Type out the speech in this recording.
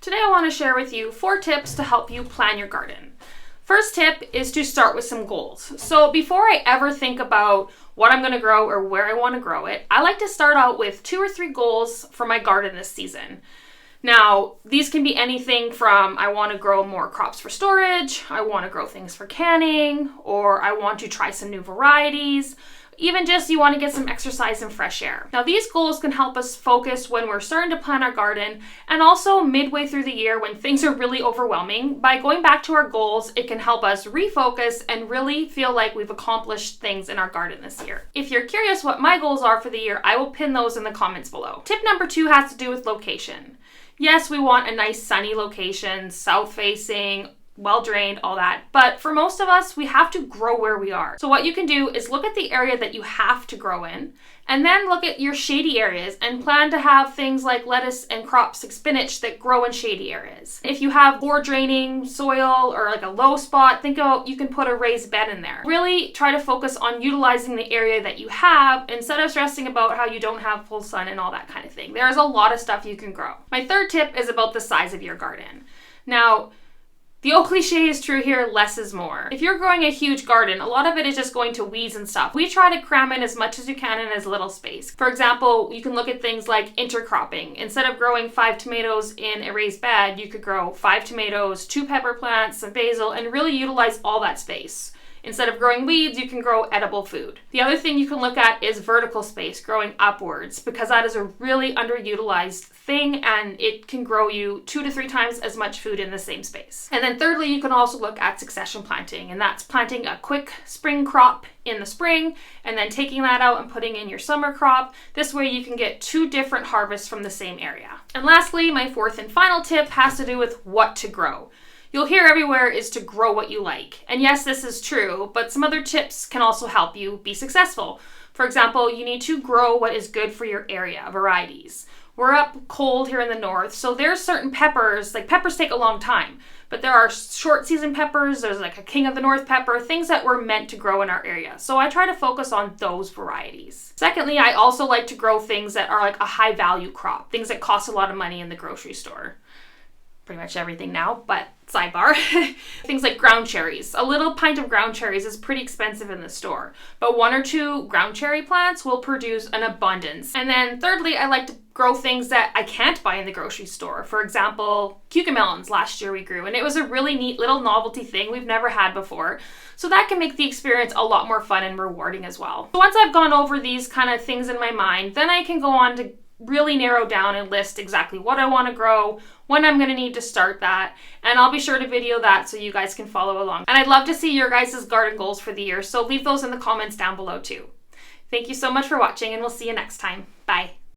Today I want to share with you 4 tips to help you plan your garden. First tip is to start with some goals. So before I ever think about what I'm going to grow or where I want to grow it, I like to start out with 2 or 3 goals for my garden this season. Now, these can be anything from I want to grow more crops for storage, I want to grow things for canning, or I want to try some new varieties, even just you want to get some exercise and fresh air. Now, these goals can help us focus when we're starting to plan our garden and also midway through the year when things are really overwhelming. By going back to our goals, it can help us refocus and really feel like we've accomplished things in our garden this year. If you're curious what my goals are for the year, I will pin those in the comments below. Tip number 2 has to do with location. Yes, we want a nice sunny location, south facing, well drained, all that. But for most of us, we have to grow where we are. So what you can do is look at the area that you have to grow in, and then look at your shady areas and plan to have things like lettuce and crops like spinach that grow in shady areas. If you have poor draining soil or like a low spot, think about you can put a raised bed in there. Really try to focus on utilizing the area that you have instead of stressing about how you don't have full sun and all that kind of thing. There's a lot of stuff you can grow. My third tip is about the size of your garden. Now, the old cliche is true here, less is more. If you're growing a huge garden, a lot of it is just going to weeds and stuff. We try to cram in as much as you can in as little space. For example, you can look at things like intercropping. Instead of growing 5 tomatoes in a raised bed, you could grow 5 tomatoes, 2 pepper plants, some basil, and really utilize all that space. Instead of growing weeds, you can grow edible food. The other thing you can look at is vertical space, growing upwards, because that is a really underutilized thing and it can grow you 2 to 3 times as much food in the same space. And then thirdly, you can also look at succession planting, and that's planting a quick spring crop in the spring and then taking that out and putting in your summer crop. This way you can get 2 different harvests from the same area. And lastly, my 4th and final tip has to do with what to grow. You'll hear everywhere is to grow what you like. And yes, this is true, but some other tips can also help you be successful. For example, you need to grow what is good for your area, varieties. We're up cold here in the north, so there's certain peppers, like peppers take a long time, but there are short season peppers, there's like a king of the north pepper, things that were meant to grow in our area. So I try to focus on those varieties. Secondly, I also like to grow things that are like a high value crop, things that cost a lot of money in the grocery store. Pretty much everything now, but sidebar. Things like ground cherries. A little pint of ground cherries is pretty expensive in the store, but 1 or 2 ground cherry plants will produce an abundance. And then thirdly, I like to grow things that I can't buy in the grocery store. For example, cucamelons last year we grew, and it was a really neat little novelty thing we've never had before. So that can make the experience a lot more fun and rewarding as well. So once I've gone over these kind of things in my mind, then I can go on to really narrow down and list exactly what I want to grow, when I'm going to need to start that, and I'll be sure to video that so you guys can follow along. And I'd love to see your guys' garden goals for the year, so leave those in the comments down below too. Thank you so much for watching, and we'll see you next time. Bye.